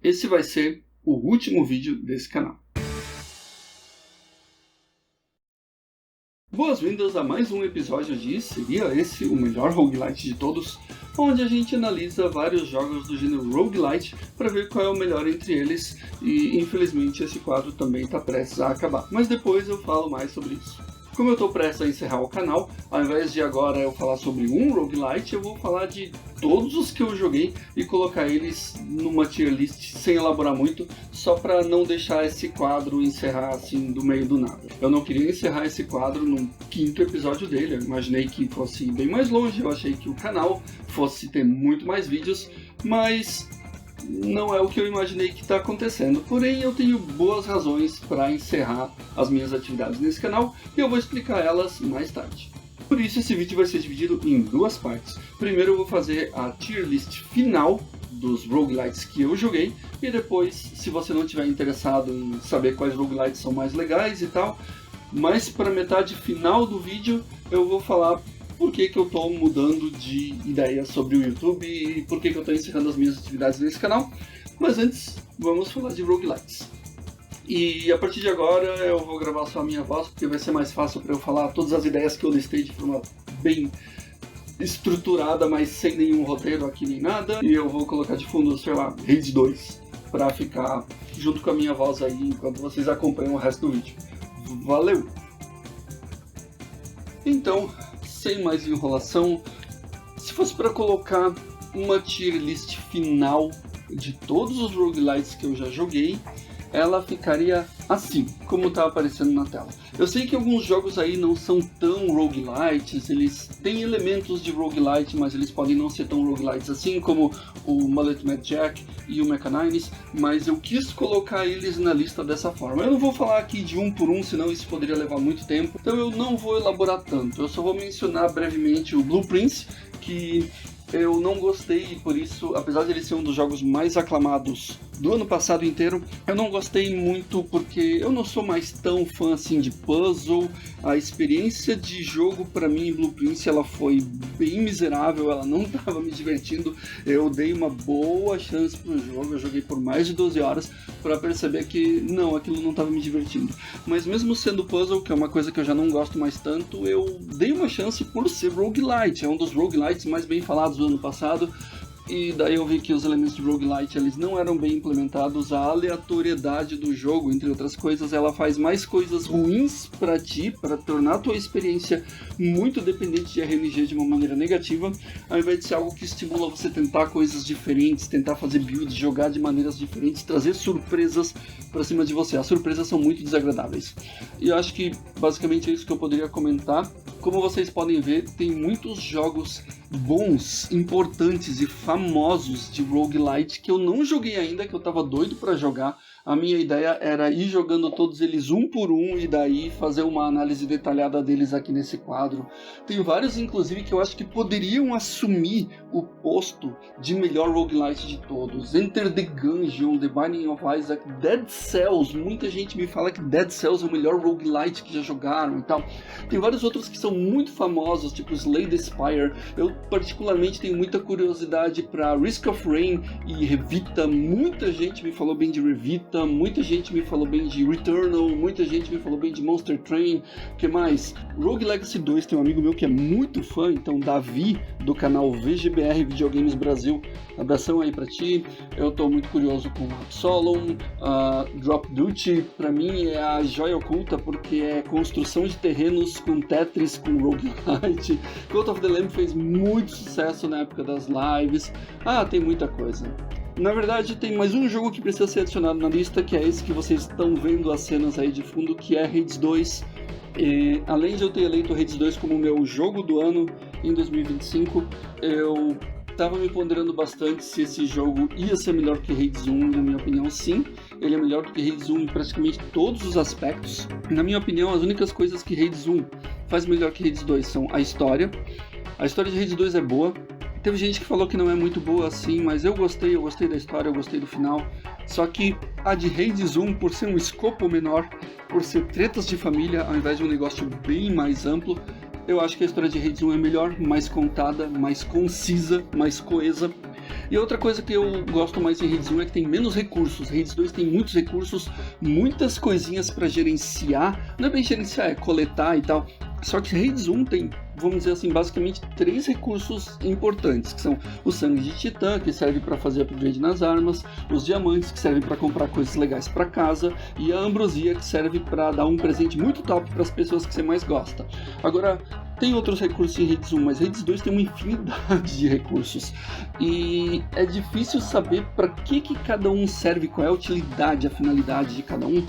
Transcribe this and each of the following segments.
esse vai ser o último vídeo desse canal. Boas-vindas a mais um episódio de Seria Esse o Melhor Roguelite de Todos?, onde a gente analisa vários jogos do gênero Roguelite para ver qual é o melhor entre eles, e infelizmente esse quadro também está prestes a acabar, mas depois eu falo mais sobre isso. Como eu estou prestes a encerrar o canal, ao invés de agora eu falar sobre um roguelite, eu vou falar de todos os que eu joguei e colocar eles numa tier list sem elaborar muito, só para não deixar esse quadro encerrar assim do meio do nada. Eu não queria encerrar esse quadro no 5º episódio dele, eu imaginei que fosse bem mais longe, eu achei que o canal fosse ter muito mais vídeos, mas não é o que eu imaginei que está acontecendo. Porém, eu tenho boas razões para encerrar as minhas atividades nesse canal e eu vou explicar elas mais tarde. Por isso, esse vídeo vai ser dividido em duas partes. Primeiro eu vou fazer a tier list final dos roguelites que eu joguei, e depois, se você não estiver interessado em saber quais roguelites são mais legais e tal, mais para a metade final do vídeo eu vou falar por que eu estou mudando de ideia sobre o YouTube e por que eu estou encerrando as minhas atividades nesse canal. Mas antes, vamos falar de roguelites. E a partir de agora eu vou gravar só a minha voz, porque vai ser mais fácil para eu falar todas as ideias que eu listei de forma bem estruturada, mas sem nenhum roteiro aqui nem nada. E eu vou colocar de fundo, sei lá, Hades 2, para ficar junto com a minha voz aí enquanto vocês acompanham o resto do vídeo. Valeu! Então, sem mais enrolação, se fosse para colocar uma tier list final de todos os roguelites que eu já joguei, ela ficaria assim, como está aparecendo na tela. Eu sei que alguns jogos aí não são tão roguelites, eles têm elementos de roguelite, mas eles podem não ser tão roguelites assim, como o Mullet Mad Jack e o Mechanines, mas eu quis colocar eles na lista dessa forma. Eu não vou falar aqui de um por um, senão isso poderia levar muito tempo, então eu não vou elaborar tanto. Eu só vou mencionar brevemente o Blue Prince, que eu não gostei, e por isso, apesar de ele ser um dos jogos mais aclamados do ano passado inteiro, eu não gostei muito porque eu não sou mais tão fã assim de puzzle. A experiência de jogo para mim em Blue Prince ela foi bem miserável, ela não estava me divertindo. Eu dei uma boa chance pro jogo, eu joguei por mais de 12 horas para perceber que não, aquilo não estava me divertindo. Mas mesmo sendo puzzle, que é uma coisa que eu já não gosto mais tanto, eu dei uma chance por ser roguelite, é um dos roguelites mais bem falados do ano passado. E daí eu vi que os elementos de roguelite eles não eram bem implementados, a aleatoriedade do jogo, entre outras coisas, ela faz mais coisas ruins para ti, para tornar a tua experiência muito dependente de RNG de uma maneira negativa, ao invés de ser algo que estimula você tentar coisas diferentes, tentar fazer builds, jogar de maneiras diferentes, trazer surpresas para cima de você. As surpresas são muito desagradáveis. E eu acho que basicamente é isso que eu poderia comentar. Como vocês podem ver, tem muitos jogos bons, importantes e famosos de roguelite que eu não joguei ainda, que eu tava doido para jogar. A minha ideia era ir jogando todos eles um por um e daí fazer uma análise detalhada deles aqui nesse quadro. Tem vários, inclusive, que eu acho que poderiam assumir o posto de melhor roguelite de todos. Enter the Gungeon, The Binding of Isaac, Dead Cells. Muita gente me fala que Dead Cells é o melhor roguelite que já jogaram e tal. Tem vários outros que são muito famosos, tipo Slay the Spire. Eu particularmente tenho muita curiosidade para Risk of Rain e Revita. Muita gente me falou bem de Revita, muita gente me falou bem de Returnal, muita gente me falou bem de Monster Train. O que mais? Rogue Legacy 2 tem um amigo meu que é muito fã, então Davi, do canal VGBR Videogames Brasil, abração aí pra ti. Eu tô muito curioso com Absolom. Drop Duty pra mim é a joia oculta, porque é construção de terrenos com Tetris, com roguelite. Cult of the Lamb fez muito sucesso na época das lives. Tem muita coisa. Na verdade, tem mais um jogo que precisa ser adicionado na lista, que é esse que vocês estão vendo as cenas aí de fundo, que é Hades 2. Além de eu ter eleito Hades 2 como meu jogo do ano em 2025, eu estava me ponderando bastante se esse jogo ia ser melhor que Hades 1, na minha opinião sim. Ele é melhor do que Hades 1 em praticamente todos os aspectos. Na minha opinião, as únicas coisas que Hades 1 faz melhor que Hades 2 são a história. A história de Hades 2 é boa. Teve gente que falou que não é muito boa assim, mas eu gostei da história, eu gostei do final. Só que a de Hades 1, por ser um escopo menor, por ser tretas de família, ao invés de um negócio bem mais amplo, eu acho que a história de Hades 1 é melhor, mais contada, mais concisa, mais coesa. E outra coisa que eu gosto mais em Raids 1 é que tem menos recursos. Raids 2 tem muitos recursos, muitas coisinhas para gerenciar. Não é bem gerenciar, é coletar e tal. Só que Raids 1 tem, vamos dizer assim, basicamente 3 recursos importantes, que são o sangue de titã, que serve para fazer upgrade nas armas, os diamantes, que servem para comprar coisas legais para casa, e a ambrosia, que serve para dar um presente muito top para as pessoas que você mais gosta. Agora, tem outros recursos em Raids 1, mas Raids 2 tem uma infinidade de recursos, e é difícil saber para que cada um serve, qual é a utilidade, a finalidade de cada um.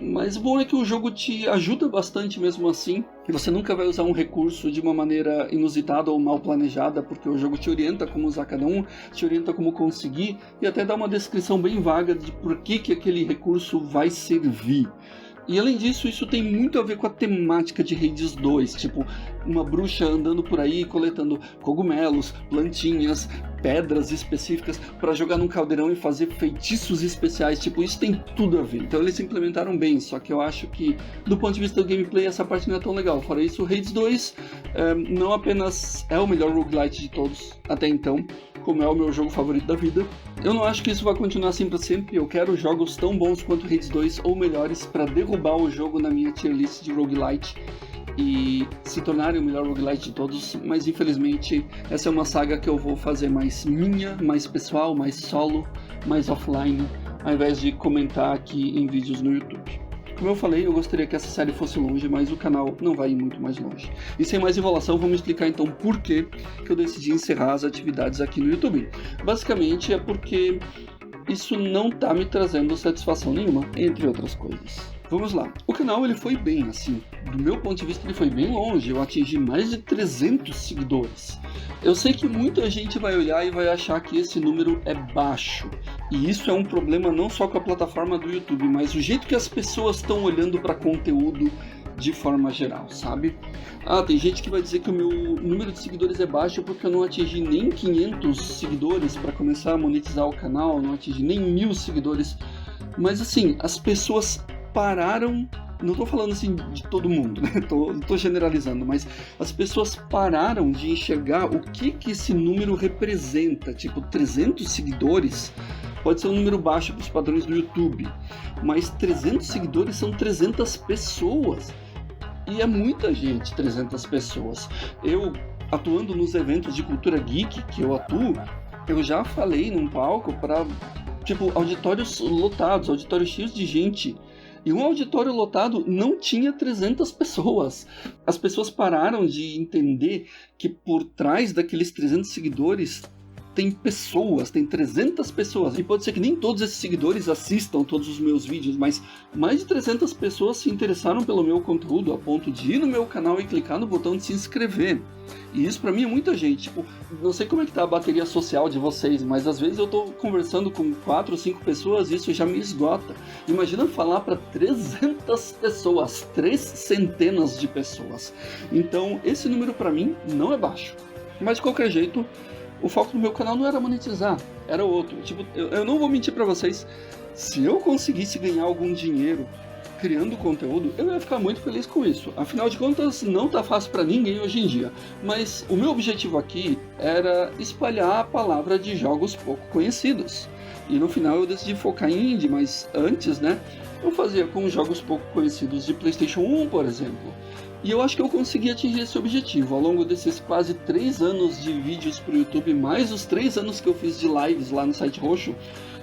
Mas o bom é que o jogo te ajuda bastante mesmo assim, e você nunca vai usar um recurso de uma maneira inusitada ou mal planejada, porque o jogo te orienta como usar cada um, te orienta como conseguir, e até dá uma descrição bem vaga de por que aquele recurso vai servir. E além disso, isso tem muito a ver com a temática de Raids 2, tipo, uma bruxa andando por aí coletando cogumelos, plantinhas, pedras específicas para jogar num caldeirão e fazer feitiços especiais, tipo, isso tem tudo a ver. Então eles implementaram bem, só que eu acho que do ponto de vista do gameplay essa parte não é tão legal. Fora isso, o Raids 2 não apenas é o melhor roguelite de todos até então, como é o meu jogo favorito da vida. Eu não acho que isso vai continuar assim para sempre. Eu quero jogos tão bons quanto Raids 2 ou melhores para derrubar o jogo na minha tier list de roguelite e se tornarem o melhor roguelite de todos, mas infelizmente essa é uma saga que eu vou fazer mais minha, mais pessoal, mais solo, mais offline, ao invés de comentar aqui em vídeos no YouTube. Como eu falei, eu gostaria que essa série fosse longe, mas o canal não vai ir muito mais longe. E sem mais enrolação, vamos explicar então por que eu decidi encerrar as atividades aqui no YouTube. Basicamente é porque isso não tá me trazendo satisfação nenhuma, entre outras coisas. Vamos lá, o canal ele foi bem, assim, do meu ponto de vista ele foi bem longe, eu atingi mais de 300 seguidores. Eu sei que muita gente vai olhar e vai achar que esse número é baixo, e isso é um problema não só com a plataforma do YouTube, mas o jeito que as pessoas estão olhando para conteúdo de forma geral, sabe? Tem gente que vai dizer que o meu número de seguidores é baixo porque eu não atingi nem 500 seguidores para começar a monetizar o canal, não atingi nem 1000 seguidores, mas assim, as pessoas pararam, não estou falando assim de todo mundo, né? Tô generalizando, mas as pessoas pararam de enxergar o que esse número representa. Tipo, 300 seguidores pode ser um número baixo para os padrões do YouTube, mas 300 seguidores são 300 pessoas, e é muita gente, 300 pessoas. Eu, atuando nos eventos de cultura geek que eu atuo, eu já falei num palco para, tipo, auditórios lotados, auditórios cheios de gente, e um auditório lotado não tinha 300 pessoas. As pessoas pararam de entender que por trás daqueles 300 seguidores tem pessoas, tem 300 pessoas. E pode ser que nem todos esses seguidores assistam todos os meus vídeos, mas mais de 300 pessoas se interessaram pelo meu conteúdo a ponto de ir no meu canal e clicar no botão de se inscrever. E isso pra mim é muita gente. Tipo, não sei como é que tá a bateria social de vocês, mas às vezes eu tô conversando com 4 ou 5 pessoas e isso já me esgota. Imagina falar para 300 pessoas, 3 centenas de pessoas. Então esse número pra mim não é baixo. Mas de qualquer jeito, o foco do meu canal não era monetizar, era outro. Tipo, eu não vou mentir pra vocês, se eu conseguisse ganhar algum dinheiro criando conteúdo, eu ia ficar muito feliz com isso. Afinal de contas, não tá fácil pra ninguém hoje em dia. Mas o meu objetivo aqui era espalhar a palavra de jogos pouco conhecidos. E no final eu decidi focar em indie, mas antes, né, eu fazia com jogos pouco conhecidos de PlayStation 1, por exemplo. E eu acho que eu consegui atingir esse objetivo ao longo desses quase 3 anos de vídeos pro YouTube, mais os 3 anos que eu fiz de lives lá no Site Roxo.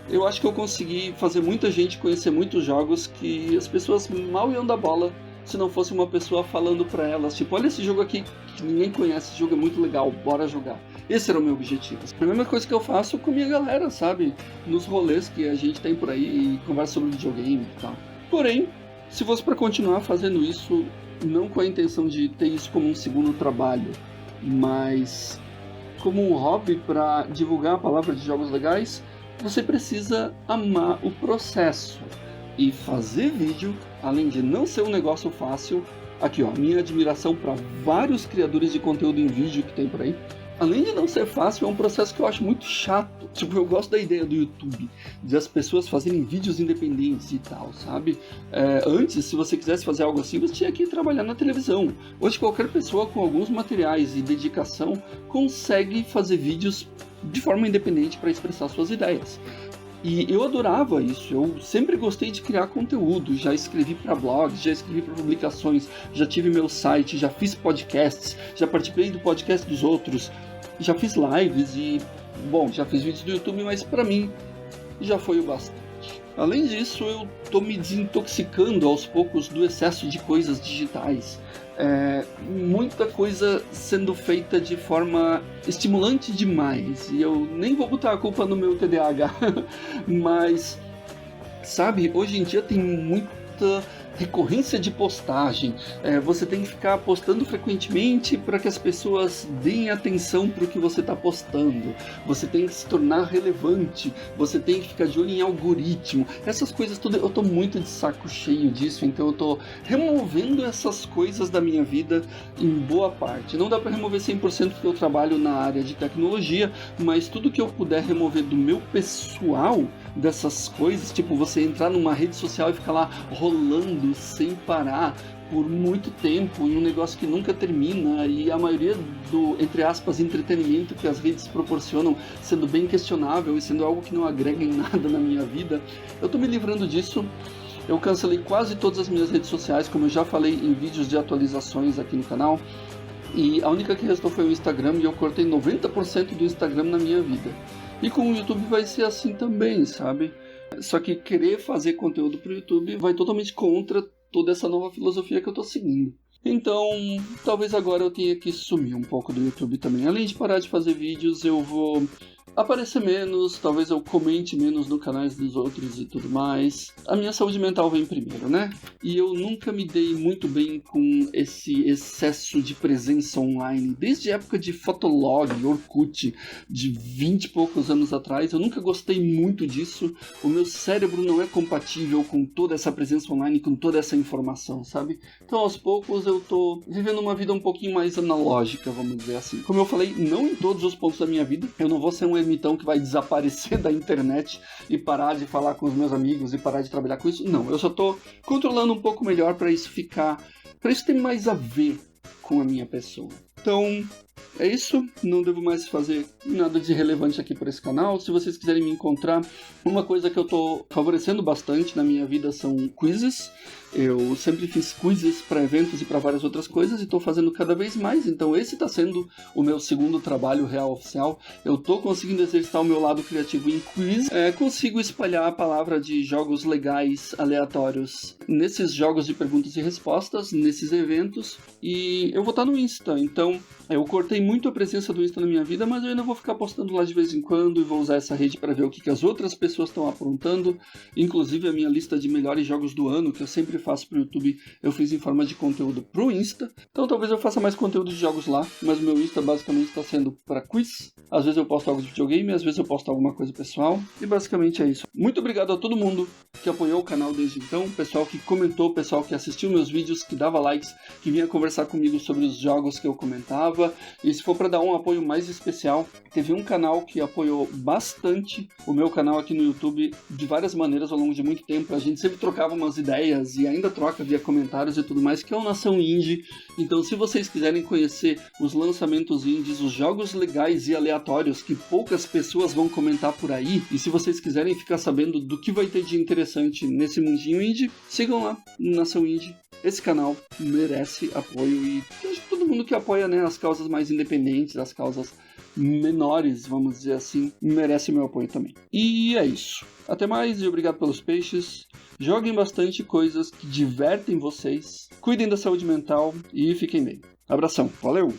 Eu acho que eu consegui fazer muita gente conhecer muitos jogos que as pessoas mal iam dar bola se não fosse uma pessoa falando pra elas, tipo, olha esse jogo aqui que ninguém conhece, esse jogo é muito legal, bora jogar. Esse era o meu objetivo. A mesma coisa que eu faço com a minha galera, sabe? Nos rolês que a gente tem por aí e conversa sobre videogame e tal. Porém, se fosse pra continuar fazendo isso, não com a intenção de ter isso como um segundo trabalho, mas como um hobby para divulgar a palavra de jogos legais, você precisa amar o processo. E fazer vídeo, além de não ser um negócio fácil, aqui ó, minha admiração para vários criadores de conteúdo em vídeo que tem por aí, além de não ser fácil, é um processo que eu acho muito chato. Tipo, eu gosto da ideia do YouTube, de as pessoas fazerem vídeos independentes e tal, sabe? Antes, se você quisesse fazer algo assim, você tinha que trabalhar na televisão. Hoje, qualquer pessoa com alguns materiais e dedicação consegue fazer vídeos de forma independente para expressar suas ideias. E eu adorava isso, eu sempre gostei de criar conteúdo, já escrevi para blogs, já escrevi para publicações, já tive meu site, já fiz podcasts, já participei do podcast dos outros, já fiz lives e, bom, já fiz vídeos do YouTube, mas para mim já foi o bastante. Além disso, eu tô me desintoxicando aos poucos do excesso de coisas digitais. Muita coisa sendo feita de forma estimulante demais, e eu nem vou botar a culpa no meu TDAH, mas, sabe, hoje em dia tem muita recorrência de postagem, você tem que ficar postando frequentemente para que as pessoas deem atenção para o que você está postando, você tem que se tornar relevante, você tem que ficar de olho em algoritmo, essas coisas todas, eu estou muito de saco cheio disso, então eu estou removendo essas coisas da minha vida em boa parte. Não dá para remover 100% porque eu trabalho na área de tecnologia, mas tudo que eu puder remover do meu pessoal, dessas coisas, tipo você entrar numa rede social e ficar lá rolando sem parar por muito tempo em um negócio que nunca termina, e a maioria do, entre aspas, entretenimento que as redes proporcionam sendo bem questionável e sendo algo que não agrega em nada na minha vida, eu tô me livrando disso. Eu cancelei quase todas as minhas redes sociais, como eu já falei em vídeos de atualizações aqui no canal, e a única que restou foi o Instagram, e eu cortei 90% do Instagram na minha vida. E com o YouTube vai ser assim também, sabe? Só que querer fazer conteúdo pro YouTube vai totalmente contra toda essa nova filosofia que eu tô seguindo. Então, talvez agora eu tenha que sumir um pouco do YouTube também. Além de parar de fazer vídeos, eu vou aparecer menos, talvez eu comente menos no canais dos outros e tudo mais. A minha saúde mental vem primeiro, né? E eu nunca me dei muito bem com esse excesso de presença online. Desde a época de Fotolog, Orkut, de 20 e poucos anos atrás, eu nunca gostei muito disso. O meu cérebro não é compatível com toda essa presença online, com toda essa informação, sabe? Então, aos poucos, eu tô vivendo uma vida um pouquinho mais analógica, vamos dizer assim. Como eu falei, não em todos os pontos da minha vida. Eu não vou ser um ermitão que vai desaparecer da internet e parar de falar com os meus amigos e parar de trabalhar com isso. Não, eu só tô controlando um pouco melhor para isso ter mais a ver com a minha pessoa. Então, é isso, não devo mais fazer nada de relevante aqui por esse canal. Se vocês quiserem me encontrar, uma coisa que eu tô favorecendo bastante na minha vida são quizzes. Eu sempre fiz quizzes para eventos e para várias outras coisas e estou fazendo cada vez mais, então esse está sendo o meu segundo trabalho real oficial. Eu estou conseguindo exercitar o meu lado criativo em quiz, consigo espalhar a palavra de jogos legais, aleatórios, nesses jogos de perguntas e respostas, nesses eventos, e eu vou estar no Insta, então eu cortei muito a presença do Insta na minha vida, mas eu ainda vou ficar postando lá de vez em quando e vou usar essa rede para ver o que as outras pessoas estão aprontando, inclusive a minha lista de melhores jogos do ano, que eu sempre faço pro YouTube, eu fiz em forma de conteúdo pro Insta, então talvez eu faça mais conteúdo de jogos lá, mas o meu Insta basicamente está sendo para quiz. Às vezes eu posto algo de videogame, às vezes eu posto alguma coisa pessoal, e basicamente é isso. Muito obrigado a todo mundo que apoiou o canal desde então, pessoal que comentou, pessoal que assistiu meus vídeos, que dava likes, que vinha conversar comigo sobre os jogos que eu comentava, e se for para dar um apoio mais especial, teve um canal que apoiou bastante o meu canal aqui no YouTube de várias maneiras ao longo de muito tempo. A gente sempre trocava umas ideias e ainda troca via comentários e tudo mais, que é o Nação Indie. Então, se vocês quiserem conhecer os lançamentos indies, os jogos legais e aleatórios que poucas pessoas vão comentar por aí, e se vocês quiserem ficar sabendo do que vai ter de interessante nesse mundinho indie, sigam lá no Nação Indie. Esse canal merece apoio e acho que todo mundo que apoia, né, as causas mais independentes, as causas menores, vamos dizer assim, merece meu apoio também. E é isso. Até mais e obrigado pelos peixes. Joguem bastante coisas que divertem vocês. Cuidem da saúde mental e fiquem bem. Abração. Valeu!